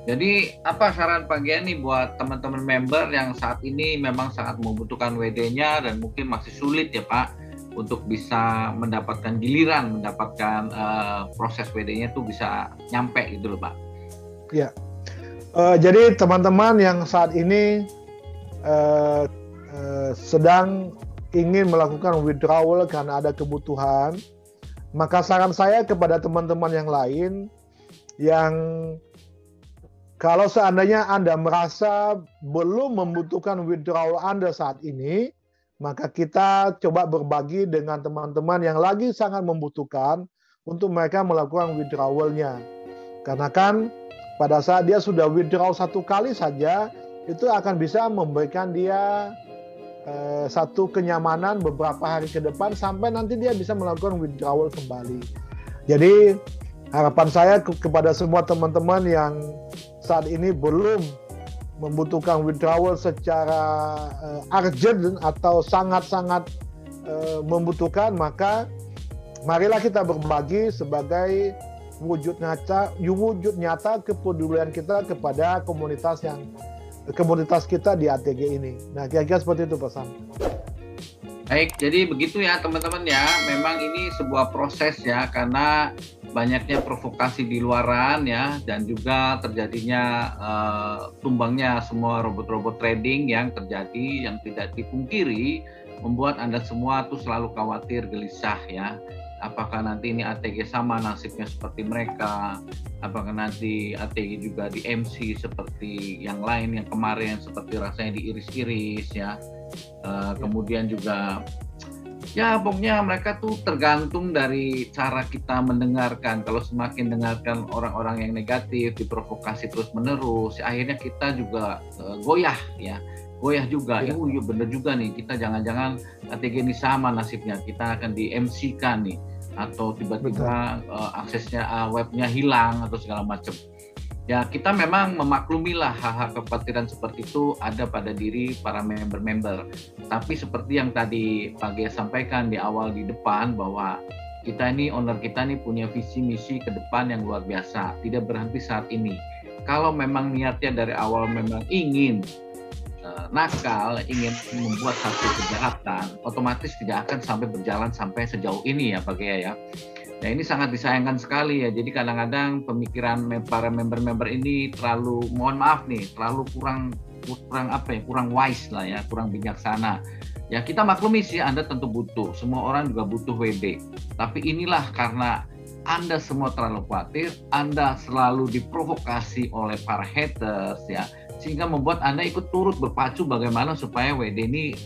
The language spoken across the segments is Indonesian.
Jadi apa saran Pak Gian nih buat teman-teman member yang saat ini memang sangat membutuhkan WD-nya dan mungkin masih sulit ya Pak untuk bisa mendapatkan giliran, mendapatkan proses WD-nya tuh bisa nyampe gitu loh Pak. Ya, jadi teman-teman yang saat ini uh, sedang ingin melakukan withdrawal karena ada kebutuhan, maka saran saya kepada teman-teman yang lain yang kalau seandainya Anda merasa belum membutuhkan withdrawal Anda saat ini, maka kita coba berbagi dengan teman-teman yang lagi sangat membutuhkan untuk mereka melakukan withdrawalnya. Karena kan pada saat dia sudah withdraw satu kali saja, itu akan bisa memberikan dia satu kenyamanan beberapa hari ke depan sampai nanti dia bisa melakukan withdrawal kembali. Jadi harapan saya kepada semua teman-teman yang saat ini belum membutuhkan withdrawal secara urgent atau sangat-sangat membutuhkan, maka marilah kita berbagi sebagai wujud nyata kepedulian kita kepada komunitas kita di ATG ini. Nah, kira-kira seperti itu Pak Sam. Baik, jadi begitu ya teman-teman ya. Memang ini sebuah proses ya, karena banyaknya provokasi di luaran ya, dan juga terjadinya tumbangnya semua robot-robot trading yang terjadi, yang tidak dipungkiri membuat Anda semua tuh selalu khawatir, gelisah ya. Apakah nanti ini ATG sama nasibnya seperti mereka? Apakah nanti ATG juga di MC seperti yang lain yang kemarin seperti rasanya diiris-iris ya? Kemudian juga ya pokoknya mereka tuh tergantung dari cara kita mendengarkan. Kalau semakin dengarkan orang-orang yang negatif, diprovokasi terus-menerus, akhirnya kita juga goyah juga. Ya. Iya bener juga nih, kita jangan-jangan ATG ini sama nasibnya, kita akan di MC-kan nih, atau tiba-tiba aksesnya webnya hilang atau segala macam. Ya, kita memang memaklumilah hal-hal kekhawatiran seperti itu ada pada diri para member-member. Tapi seperti yang tadi Pak Gia sampaikan di awal di depan, bahwa kita ini, owner kita ini punya visi misi ke depan yang luar biasa, tidak berhenti saat ini. Kalau memang niatnya dari awal memang ingin nakal, ingin membuat satu kejahatan, otomatis tidak akan sampai berjalan sampai sejauh ini ya Pak Gia ya. Nah, ini sangat disayangkan sekali ya. Jadi kadang-kadang pemikiran para member-member ini terlalu, mohon maaf nih, terlalu kurang wise lah ya, kurang bijaksana. Ya kita maklumi sih, Anda tentu butuh, semua orang juga butuh WD. Tapi inilah karena Anda semua terlalu khawatir, Anda selalu diprovokasi oleh para haters ya, sehingga membuat Anda ikut turut berpacu bagaimana supaya WD ini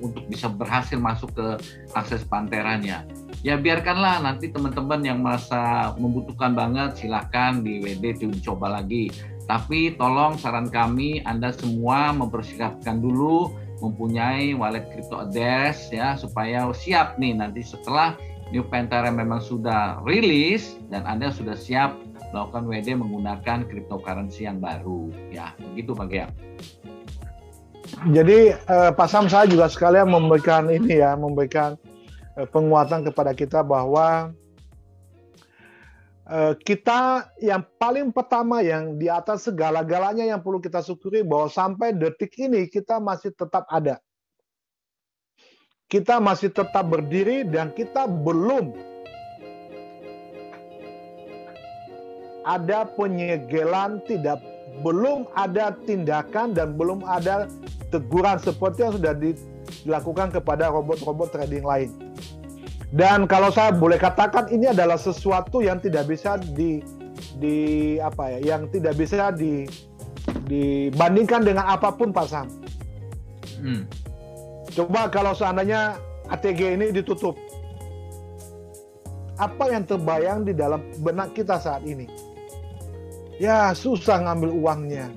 untuk bisa berhasil masuk ke akses panterannya. Ya biarkanlah nanti teman-teman yang merasa membutuhkan banget silahkan di WD dicoba lagi. Tapi tolong saran kami, Anda semua mempersiapkan dulu mempunyai wallet crypto address ya, supaya siap nih nanti setelah New Pantera memang sudah rilis dan Anda sudah siap melakukan WD menggunakan cryptocurrency yang baru ya. Begitu Pak Gia. Jadi Pak Sam, saya juga sekalian memberikan penguatan kepada kita bahwa kita yang paling pertama, yang di atas segala-galanya yang perlu kita syukuri, bahwa sampai detik ini kita masih tetap ada. Kita masih tetap berdiri dan kita belum ada penyegelan, belum ada tindakan dan belum ada teguran seperti yang sudah dilakukan kepada robot-robot trading lain. Dan kalau saya boleh katakan, ini adalah sesuatu yang tidak bisa dibandingkan dengan apapun Pak Sam. Coba kalau seandainya ATG ini ditutup, apa yang terbayang di dalam benak kita saat ini? Ya susah ngambil uangnya.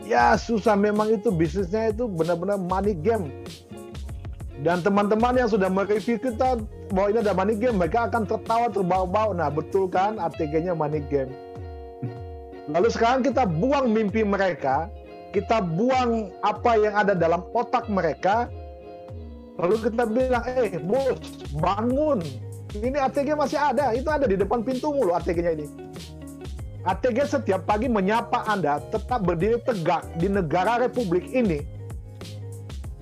Ya susah, memang itu bisnisnya itu benar-benar money game. Dan teman-teman yang sudah mereview kita bahwa ini ada money game, mereka akan tertawa terbau-bau. Nah betul kan, ATG-nya money game. Lalu sekarang kita buang mimpi mereka, kita buang apa yang ada dalam otak mereka, lalu kita bilang, bos, bangun, ini ATG masih ada, itu ada di depan pintumu loh ATG-nya ini. ATG setiap pagi menyapa Anda tetap berdiri tegak di negara Republik ini,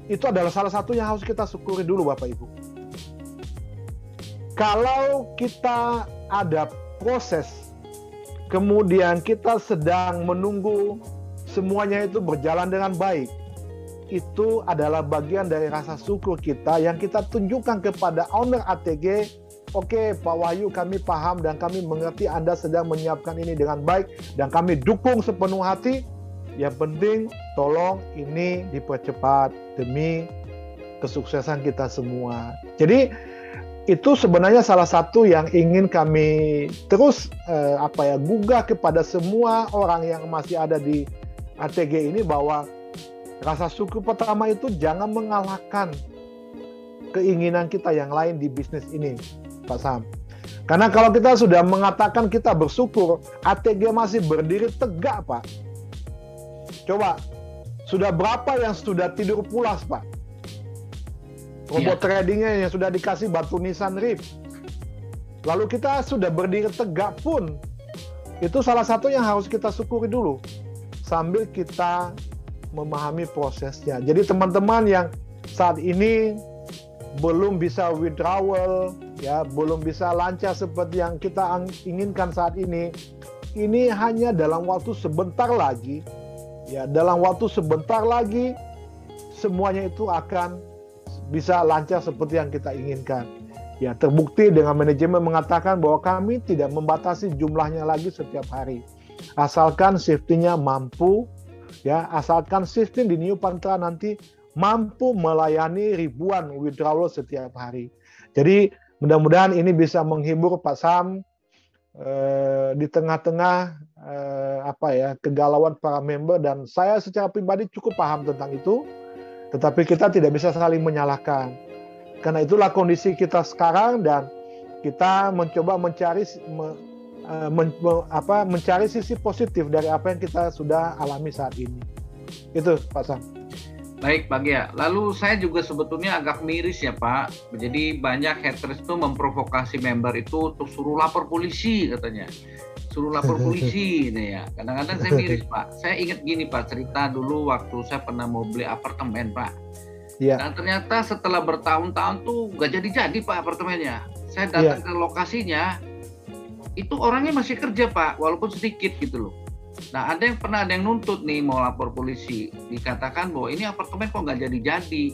itu adalah salah satu yang harus kita syukuri dulu Bapak Ibu. Kalau kita ada proses, kemudian kita sedang menunggu semuanya itu berjalan dengan baik, itu adalah bagian dari rasa syukur kita yang kita tunjukkan kepada owner ATG. Oke, Pak Wahyu, kami paham dan kami mengerti Anda sedang menyiapkan ini dengan baik dan kami dukung sepenuh hati. Yang penting tolong ini dipercepat demi kesuksesan kita semua. Jadi itu sebenarnya salah satu yang ingin kami terus gugah kepada semua orang yang masih ada di ATG ini, bahwa rasa syukur pertama itu jangan mengalahkan keinginan kita yang lain di bisnis ini, Pak Sam. Karena kalau kita sudah mengatakan kita bersyukur, ATG masih berdiri tegak, Pak. Coba, sudah berapa yang sudah tidur pulas, Pak? Robot tradingnya yang sudah dikasih batu nisan RIP. Lalu kita sudah berdiri tegak pun, itu salah satu yang harus kita syukuri dulu, sambil kita memahami prosesnya. Jadi teman-teman yang saat ini belum bisa withdrawal, ya, belum bisa lancar seperti yang kita inginkan saat ini hanya dalam waktu sebentar lagi, ya, dalam waktu sebentar lagi semuanya itu akan bisa lancar seperti yang kita inginkan. Ya, terbukti dengan manajemen mengatakan bahwa kami tidak membatasi jumlahnya lagi setiap hari. Asalkan safety-nya mampu, ya, asalkan sistem di New Pantra nanti mampu melayani ribuan withdrawal setiap hari. Jadi mudah-mudahan ini bisa menghibur Pak Sam di tengah-tengah kegalauan para member, dan saya secara pribadi cukup paham tentang itu. Tetapi kita tidak bisa saling menyalahkan. Karena itulah kondisi kita sekarang, dan kita mencoba mencari mencari sisi positif dari apa yang kita sudah alami saat ini. Itu Pak Sam. Baik Pak Gia, lalu saya juga sebetulnya agak miris ya Pak. Jadi banyak haters itu memprovokasi member itu untuk suruh lapor polisi katanya. Suruh lapor polisi nih ya. Kadang-kadang saya miris Pak. Saya ingat gini Pak, cerita dulu waktu saya pernah mau beli apartemen Pak. Iya. Dan ternyata setelah bertahun-tahun tuh gak jadi-jadi Pak apartemennya. Saya datang ke lokasinya, itu orangnya masih kerja Pak, walaupun sedikit gitu loh. Nah ada yang nuntut nih mau lapor polisi, dikatakan bahwa ini apartemen kok nggak jadi-jadi,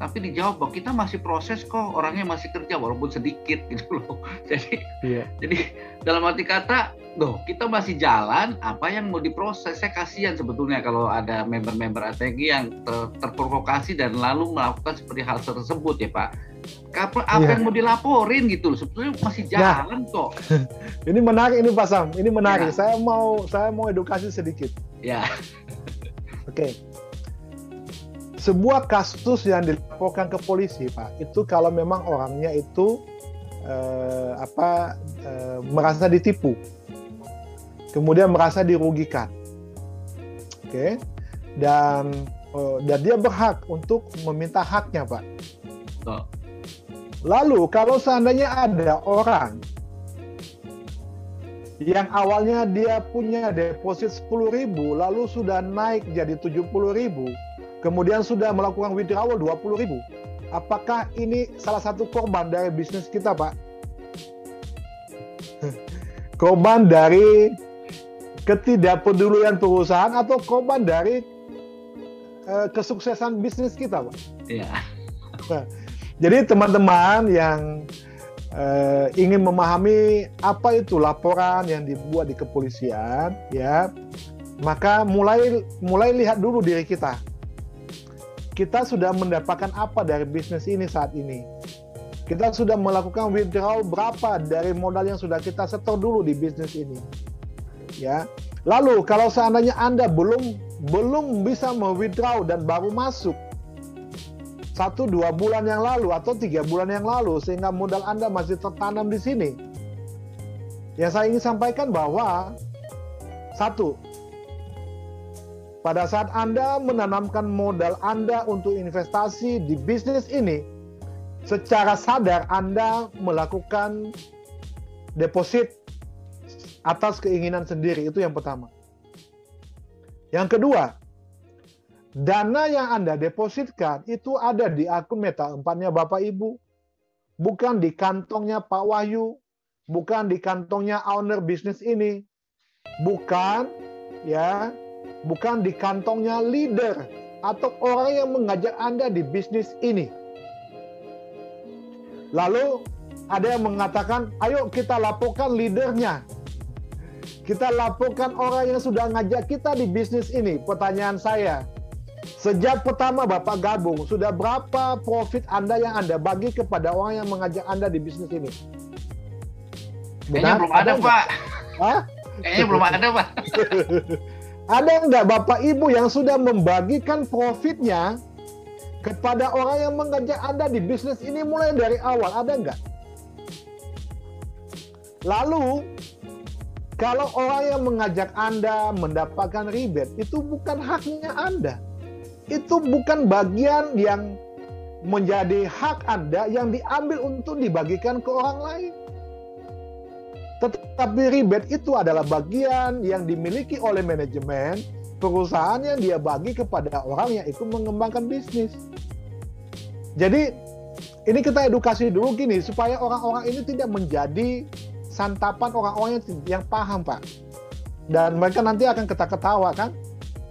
tapi dijawab bahwa kita masih proses kok, orangnya masih kerja walaupun sedikit gitu loh. Jadi dalam arti kata, kita masih jalan, apa yang mau diproses. Saya kasihan sebetulnya kalau ada member-member ATG yang terprovokasi dan lalu melakukan seperti hal tersebut ya Pak. Apa yang mau dilaporin gitu loh, sebetulnya masih jalan kok. Ini menarik ini Pak Sam, ini menarik. Ya. Saya mau edukasi sedikit. Ya. Oke. Sebuah kasus yang dilaporkan ke polisi Pak, itu kalau memang orangnya itu merasa ditipu, kemudian merasa dirugikan, oke, dan dia berhak untuk meminta haknya Pak. Lalu kalau seandainya ada orang yang awalnya dia punya deposit 10.000 lalu sudah naik jadi 70.000, kemudian sudah melakukan withdrawal 20.000, apakah ini salah satu korban dari bisnis kita Pak? Korban dari ketidakpedulian perusahaan atau korban dari kesuksesan bisnis kita Pak? Iya. Nah, jadi teman-teman yang ingin memahami apa itu laporan yang dibuat di kepolisian, ya, maka mulai lihat dulu diri kita. Kita sudah mendapatkan apa dari bisnis ini saat ini? Kita sudah melakukan withdrawal berapa dari modal yang sudah kita setor dulu di bisnis ini? Ya. Lalu kalau seandainya Anda belum bisa me-withdraw dan baru masuk 1-2 bulan yang lalu atau 3 bulan yang lalu sehingga modal Anda masih tertanam di sini. Yang saya ingin sampaikan bahwa satu, pada saat Anda menanamkan modal Anda untuk investasi di bisnis ini, secara sadar Anda melakukan deposit atas keinginan sendiri. Itu yang pertama. Yang kedua, dana yang Anda depositkan itu ada di akun Meta 4-nya Bapak Ibu, bukan di kantongnya Pak Wahyu, bukan di kantongnya owner bisnis ini, bukan di kantongnya leader atau orang yang mengajak Anda di bisnis ini. Lalu ada yang mengatakan, ayo kita laporkan leadernya. Kita laporkan orang yang sudah ngajak kita di bisnis ini. Pertanyaan saya, sejak pertama Bapak gabung, sudah berapa profit Anda yang Anda bagi kepada orang yang mengajak Anda di bisnis ini? Kayaknya belum ada, Pak. Hah? Kayaknya belum ada, Pak. Ada nggak Bapak Ibu yang sudah membagikan profitnya kepada orang yang mengajak Anda di bisnis ini mulai dari awal? Ada nggak? Lalu, kalau orang yang mengajak Anda mendapatkan rebate, itu bukan haknya Anda. Itu bukan bagian yang menjadi hak Anda yang diambil untuk dibagikan ke orang lain. Tetapi rebate itu adalah bagian yang dimiliki oleh manajemen perusahaan yang dia bagi kepada orang yang ikut mengembangkan bisnis. Jadi, ini kita edukasi dulu gini, supaya orang-orang ini tidak menjadi santapan orang-orang yang paham, Pak. Dan mereka nanti akan ketawa kan?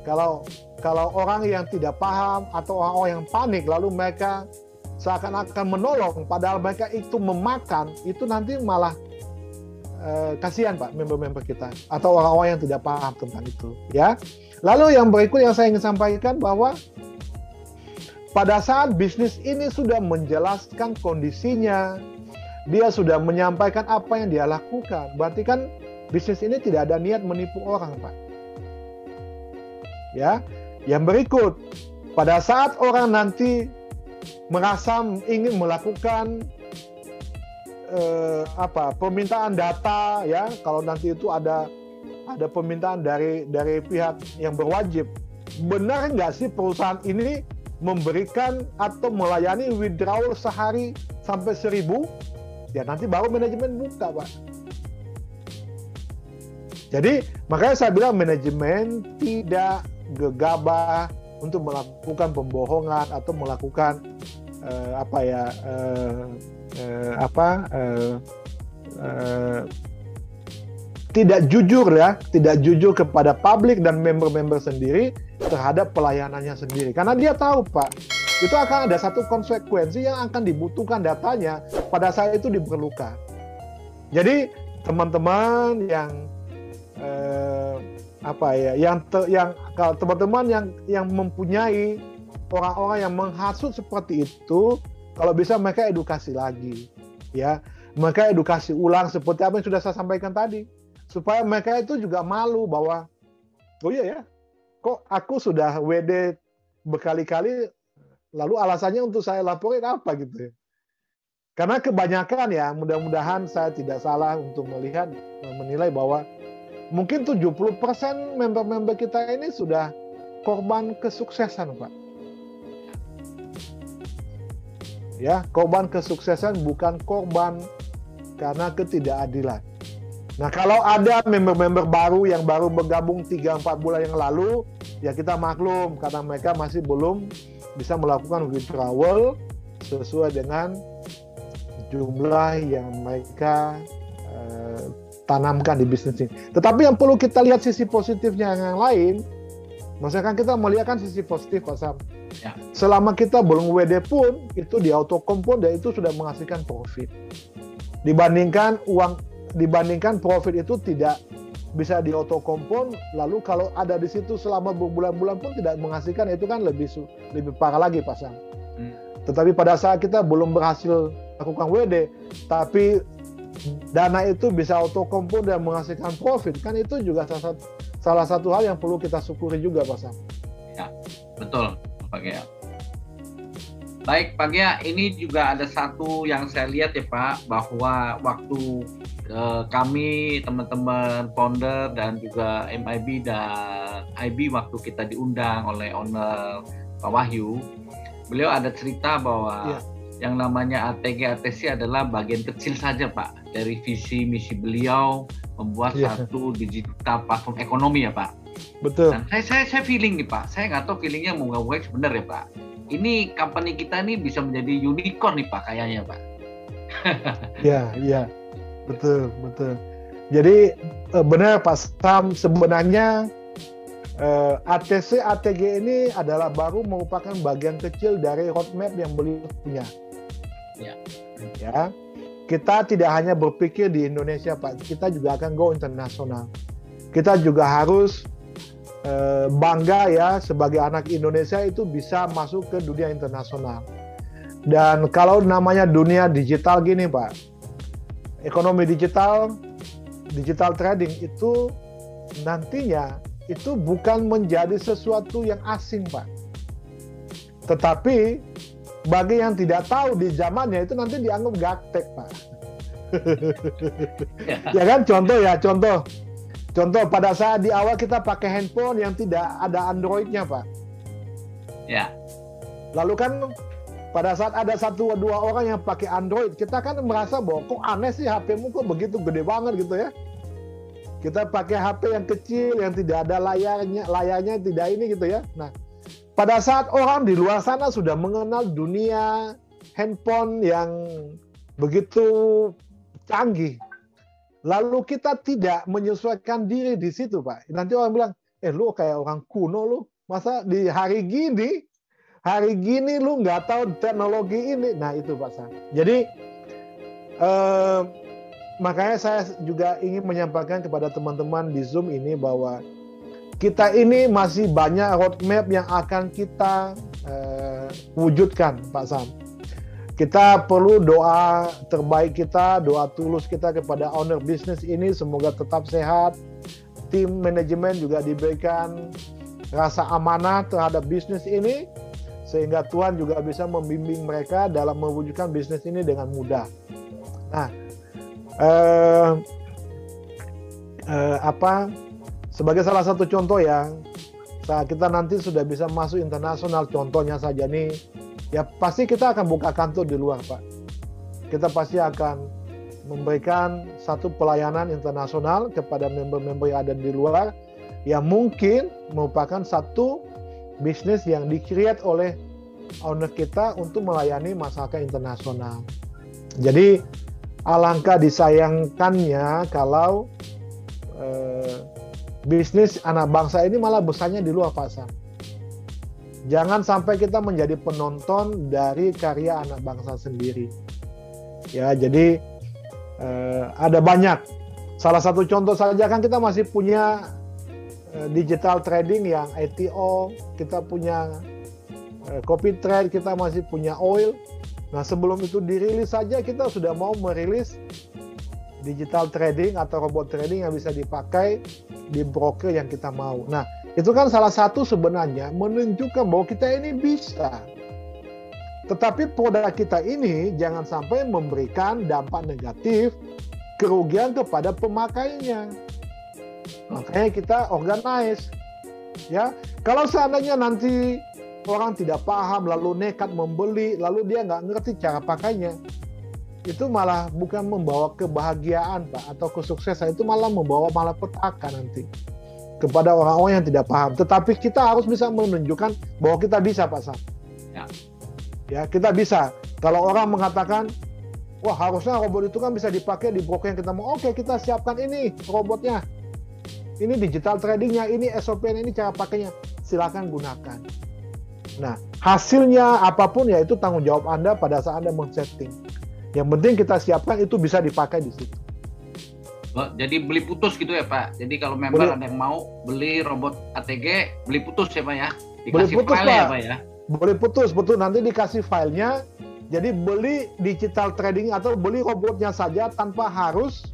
Kalau orang yang tidak paham atau orang-orang yang panik, lalu mereka seakan-akan menolong, padahal mereka itu memakan, itu nanti malah kasihan, Pak, member-member kita atau orang-orang yang tidak paham tentang itu, ya. Lalu yang berikut yang saya ingin sampaikan bahwa pada saat bisnis ini sudah menjelaskan kondisinya, dia sudah menyampaikan apa yang dia lakukan, berarti kan bisnis ini tidak ada niat menipu orang, Pak. Ya, yang berikut, pada saat orang nanti merasa ingin melakukan permintaan data, ya, kalau nanti itu ada permintaan dari pihak yang berwajib, benar nggak sih perusahaan ini memberikan atau melayani withdrawal sehari sampai 1.000? Ya nanti baru manajemen buka, Pak. Jadi makanya saya bilang manajemen tidak gegabah untuk melakukan pembohongan atau melakukan tidak jujur kepada publik dan member-member sendiri terhadap pelayanannya sendiri. Karena dia tahu, Pak, itu akan ada satu konsekuensi yang akan dibutuhkan datanya pada saat itu diperlukan. Jadi teman-teman teman-teman yang mempunyai orang-orang yang menghasut seperti itu, kalau bisa mereka edukasi lagi, ya, mereka edukasi ulang seperti apa yang sudah saya sampaikan tadi, supaya mereka itu juga malu bahwa, oh iya ya, kok aku sudah WD berkali-kali, lalu alasannya untuk saya laporin apa gitu ya. Karena kebanyakan, ya, mudah-mudahan saya tidak salah untuk menilai bahwa mungkin 70% member-member kita ini sudah korban kesuksesan, Pak. Ya, korban kesuksesan, bukan korban karena ketidakadilan. Nah, kalau ada member-member baru yang baru bergabung 3-4 bulan yang lalu, ya kita maklum karena mereka masih belum bisa melakukan withdrawal sesuai dengan jumlah yang mereka tanamkan di bisnis ini. Tetapi yang perlu kita lihat sisi positifnya yang lain, maksudnya kan kita melihat kan sisi positif, Pak Sam. Ya. Selama kita belum WD pun, itu di AutoCompone dan itu sudah menghasilkan profit. Dibandingkan profit itu tidak bisa di AutoCompone, lalu kalau ada di situ selama berbulan-bulan pun tidak menghasilkan, itu kan lebih parah lagi, Pak Sam. Tetapi pada saat kita belum berhasil lakukan WD, tapi dana itu bisa AutoCompone dan menghasilkan profit, kan itu juga salah satu hal yang perlu kita syukuri juga, Pak Sam. Ya, betul, Pak Gia. Baik, Pak Gia, ini juga ada satu yang saya lihat ya, Pak, bahwa waktu kami, teman-teman founder dan juga MIB dan IB, waktu kita diundang oleh owner Pak Wahyu, beliau ada cerita bahwa yang namanya ATG ATC adalah bagian kecil saja Pak dari visi misi beliau membuat satu digital platform ekonomi ya Pak. Betul. Dan saya feeling nih Pak, saya nggak tahu feelingnya moga-moga benar ya Pak. Ini company kita nih bisa menjadi unicorn nih Pak kayaknya Pak. Iya, betul. Jadi benar Pak Sam, sebenarnya ATC ATG ini adalah baru merupakan bagian kecil dari roadmap yang beliau punya. Ya, kita tidak hanya berpikir di Indonesia Pak, kita juga akan go internasional. Kita juga harus bangga ya sebagai anak Indonesia itu bisa masuk ke dunia internasional. Dan kalau namanya dunia digital gini Pak, ekonomi digital trading itu nantinya itu bukan menjadi sesuatu yang asing Pak. Tetapi bagi yang tidak tahu di zamannya itu nanti dianggap gaptek Pak. Ya kan, contoh pada saat di awal kita pakai handphone yang tidak ada Android-nya Pak. Ya. Lalu kan pada saat ada 1-2 orang yang pakai Android, kita kan merasa bahwa kok aneh sih HP-mu kok begitu gede banget gitu ya. Kita pakai HP yang kecil yang tidak ada layarnya tidak ini gitu ya. Nah, pada saat orang di luar sana sudah mengenal dunia handphone yang begitu canggih, lalu kita tidak menyesuaikan diri di situ Pak. Nanti orang bilang, lu kayak orang kuno lu, masa di hari gini lu nggak tahu teknologi ini. Nah itu Pak Sam. Jadi makanya saya juga ingin menyampaikan kepada teman-teman di Zoom ini bahwa kita ini masih banyak roadmap yang akan kita wujudkan Pak Sam. Kita perlu doa terbaik kita, doa tulus kita kepada owner bisnis ini, semoga tetap sehat. Tim manajemen juga diberikan rasa amanah terhadap bisnis ini, sehingga Tuhan juga bisa membimbing mereka dalam mewujudkan bisnis ini dengan mudah. Nah, sebagai salah satu contoh yang saat kita nanti sudah bisa masuk internasional, contohnya saja nih, ya pasti kita akan buka kantor di luar Pak. Kita pasti akan memberikan satu pelayanan internasional kepada member-member yang ada di luar, yang mungkin merupakan satu bisnis yang di-create oleh owner kita untuk melayani masyarakat internasional. Jadi alangkah disayangkannya kalau bisnis anak bangsa ini malah besarnya di luar Pak Sam. Jangan sampai kita menjadi penonton dari karya anak bangsa sendiri. Ya, jadi ada banyak. Salah satu contoh saja kan kita masih punya digital trading yang ITO, kita punya copy trade, kita masih punya oil. Nah sebelum itu dirilis saja kita sudah mau merilis digital trading atau robot trading yang bisa dipakai di broker yang kita mau. Nah itu kan salah satu sebenarnya menunjukkan bahwa kita ini bisa. Tetapi produk kita ini jangan sampai memberikan dampak negatif, kerugian kepada pemakainya. Makanya kita organize. Ya, kalau seandainya nanti orang tidak paham lalu nekat membeli, lalu dia nggak ngerti cara pakainya, itu malah bukan membawa kebahagiaan Pak atau kesuksesan, itu malah membawa petaka nanti kepada orang-orang yang tidak paham. Tetapi kita harus bisa menunjukkan bahwa kita bisa Pak Sam. Ya, kita bisa. Kalau orang mengatakan, wah harusnya robot itu kan bisa dipakai di broker yang kita mau. Oke, kita siapkan ini robotnya. Ini digital tradingnya, ini SOP, ini cara pakainya. Silakan gunakan. Nah, hasilnya apapun ya itu tanggung jawab Anda pada saat Anda men-setting. Yang penting kita siapkan itu bisa dipakai di situ. Oh, jadi beli putus gitu ya Pak. Jadi kalau member ada yang mau beli robot ATG, beli putus ya Pak ya. Dikasih beli putus file Pak. Ya Pak ya. Boleh putus, betul, nanti dikasih filenya. Jadi beli digital trading atau beli robotnya saja tanpa harus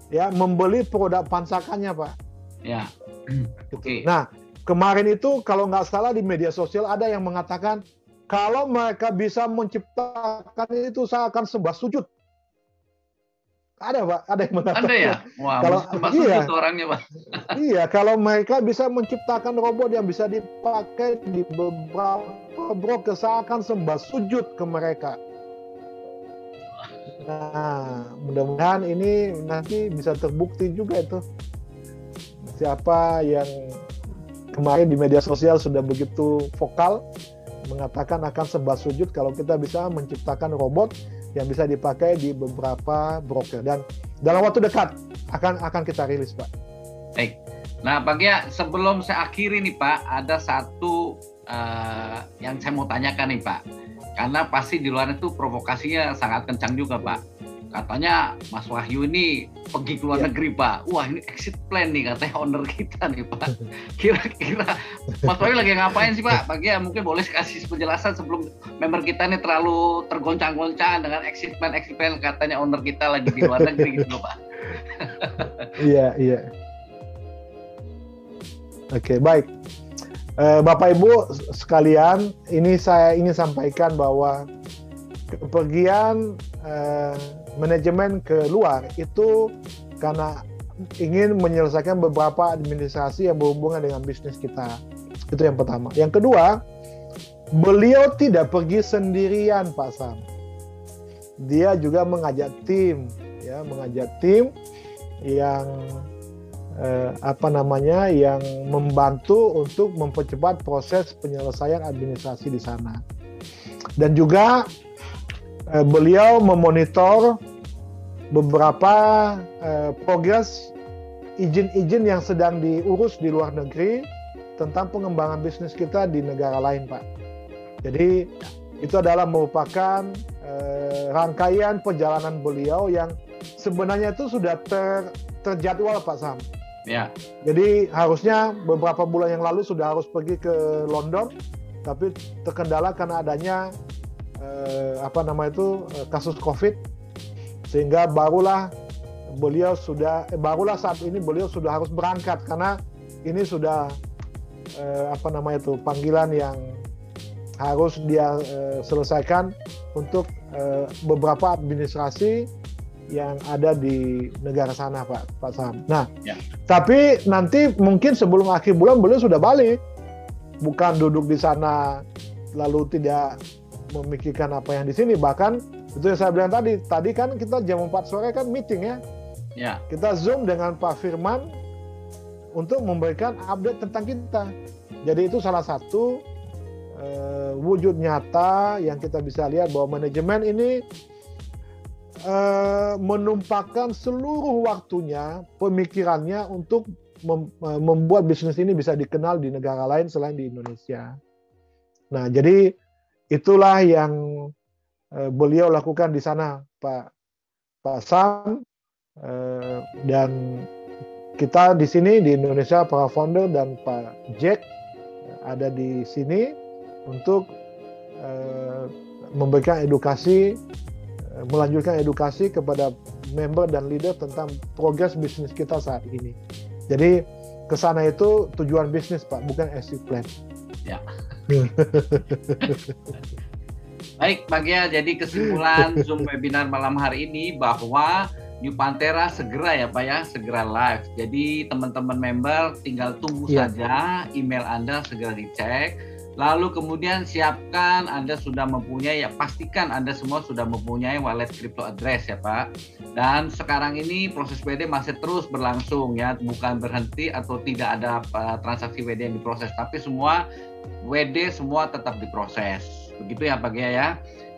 ya membeli produk pansakannya Pak. Ya. Oke. Nah, kemarin itu kalau nggak salah di media sosial ada yang mengatakan kalau mereka bisa menciptakan itu saya akan sembah sujud. Ada Pak, ada yang mengatakan. Ada ya? Wah, kalau iya, orangnya Pak. Iya, kalau mereka bisa menciptakan robot yang bisa dipakai di beberapa beberapa broker saya akan sembah sujud ke mereka. Nah, mudah-mudahan ini nanti bisa terbukti juga itu. Siapa yang kemarin di media sosial sudah begitu vokal mengatakan akan sembah sujud kalau kita bisa menciptakan robot yang bisa dipakai di beberapa broker, dan dalam waktu dekat akan kita rilis, Pak. Baik. Nah, Pak Gia, sebelum saya akhiri nih Pak, ada satu yang saya mau tanyakan nih Pak. Karena pasti di luar itu provokasinya sangat kencang juga Pak. Katanya Mas Wahyu ini pergi ke luar negeri Pak. Wah, ini exit plan nih katanya owner kita nih Pak. Kira-kira Mas Wahyu lagi ngapain sih Pak? Pak Gia mungkin boleh kasih penjelasan sebelum member kita nih terlalu tergoncang-goncang dengan exit plan katanya owner kita lagi di luar negeri gitu loh Pak. Iya. Oke, baik. Bapak Ibu sekalian, ini saya ingin sampaikan bahwa kepergian manajemen ke luar itu karena ingin menyelesaikan beberapa administrasi yang berhubungan dengan bisnis kita. Itu yang pertama. Yang kedua, beliau tidak pergi sendirian, Pak Sam. Dia juga mengajak tim yang yang membantu untuk mempercepat proses penyelesaian administrasi di sana. Dan juga beliau memonitor beberapa progres izin-izin yang sedang diurus di luar negeri tentang pengembangan bisnis kita di negara lain, Pak. Jadi itu adalah merupakan rangkaian perjalanan beliau yang sebenarnya itu sudah terjadwal, Pak Sam. Ya. Jadi harusnya beberapa bulan yang lalu sudah harus pergi ke London, tapi terkendala karena adanya kasus COVID, sehingga barulah saat ini beliau sudah harus berangkat karena ini sudah panggilan yang harus dia selesaikan untuk beberapa administrasi yang ada di negara sana, Pak Sam. Nah, tapi nanti mungkin sebelum akhir bulan beliau sudah balik, bukan duduk di sana lalu tidak memikirkan apa yang di sini. Bahkan itu yang saya bilang tadi kan kita jam 4 sore kan meeting ya. Kita Zoom dengan Pak Firman untuk memberikan update tentang kita. Jadi itu salah satu wujud nyata yang kita bisa lihat bahwa manajemen ini menumpahkan seluruh waktunya, pemikirannya untuk membuat bisnis ini bisa dikenal di negara lain selain di Indonesia. Nah, jadi itulah yang beliau lakukan di sana, Pak Sam, dan kita di sini di Indonesia, para founder dan Pak Jack ada di sini untuk memberikan edukasi, melanjutkan edukasi kepada member dan leader tentang progres bisnis kita saat ini. Jadi ke sana itu tujuan bisnis, Pak, bukan exit plan. Ya. Baik, Pak Gia, jadi kesimpulan Zoom webinar malam hari ini bahwa New Panthera segera ya Pak ya, segera live. Jadi teman-teman member tinggal tunggu saja email Anda segera dicek. Lalu kemudian siapkan Anda sudah mempunyai, pastikan Anda semua sudah mempunyai wallet crypto address ya Pak. Dan sekarang ini proses WD masih terus berlangsung ya, bukan berhenti atau tidak ada transaksi WD yang diproses, tapi semua WD semua tetap diproses. Begitu ya Pak Gia ya.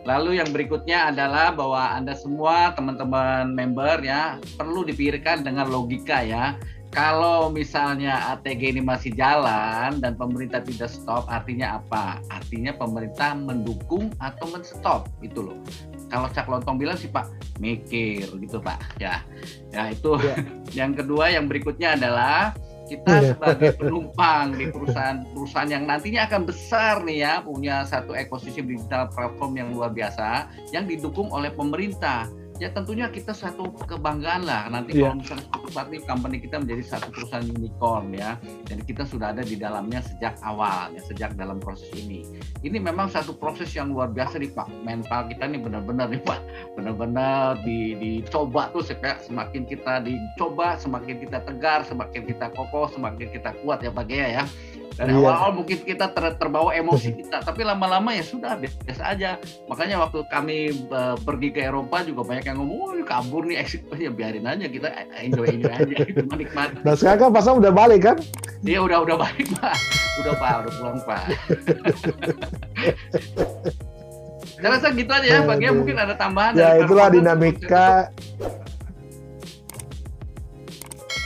Lalu yang berikutnya adalah bahwa Anda semua teman-teman member ya perlu dipikirkan dengan logika ya. Kalau misalnya ATG ini masih jalan dan pemerintah tidak stop, artinya apa? Artinya pemerintah mendukung atau men-stop, itu loh. Kalau Cak Lontong bilang sih Pak, mikir gitu Pak. Ya itu. Yang kedua, yang berikutnya adalah kita sebagai penumpang di perusahaan yang nantinya akan besar nih ya, punya satu ekosistem digital platform yang luar biasa, yang didukung oleh pemerintah. Ya tentunya kita satu kebanggaan lah nanti kalau misalnya suatu saat ini company kita menjadi satu perusahaan unicorn ya, dan kita sudah ada di dalamnya sejak awal ya, sejak dalam proses ini. Ini memang satu proses yang luar biasa nih Pak, mental kita nih benar-benar nih Pak, benar-benar dicoba tuh, semakin kita dicoba semakin kita tegar, semakin kita kokoh, semakin kita kuat ya Pak Gia ya. Dari awal-awal mungkin kita terbawa emosi kita, tapi lama-lama ya sudah biasa aja. Makanya waktu kami pergi ke Eropa juga banyak yang ngomong, oh kabur nih exit, ya biarin aja, kita enjoy aja, gitu, menikmati. Nah sekarang kan Pak Sam udah balik kan? Iya udah balik Pak, udah pulang Pak. Saya rasa gitu aja ya Pak Gia, mungkin ada tambahan. Ya dari itulah dinamika.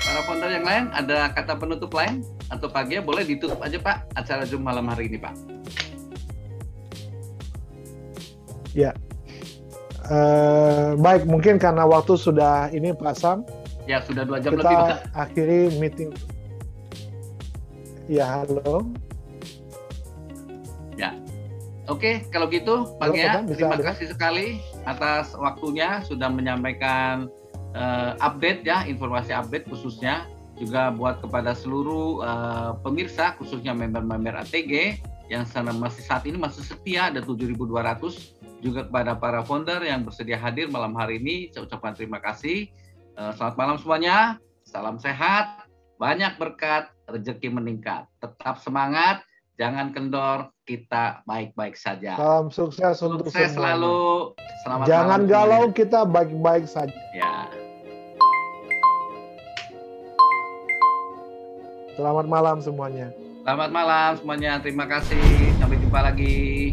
Para founder yang lain, ada kata penutup lain? Atau Pak Gia boleh ditutup aja Pak acara Zoom malam hari ini Pak. Ya, baik, mungkin karena waktu sudah ini Pak Sam. Ya sudah 2 jam kita lebih Pak. Akhiri meeting. Ya halo. Ya, oke kalau gitu Pak Gia, terima kasih sekali atas waktunya sudah menyampaikan update ya, informasi update khususnya. Juga buat kepada seluruh pemirsa, khususnya member-member ATG yang masih saat ini masih setia, ada 7.200. Juga kepada para founder yang bersedia hadir malam hari ini, saya ucapkan terima kasih. Selamat malam semuanya, salam sehat, banyak berkat, rezeki meningkat. Tetap semangat, jangan kendor, kita baik-baik saja. Salam sukses untuk sukses selalu. Selamat jangan malam galau, semuanya. kita baik-baik saja. Ya. Selamat malam semuanya. Selamat malam semuanya. Terima kasih. Sampai jumpa lagi.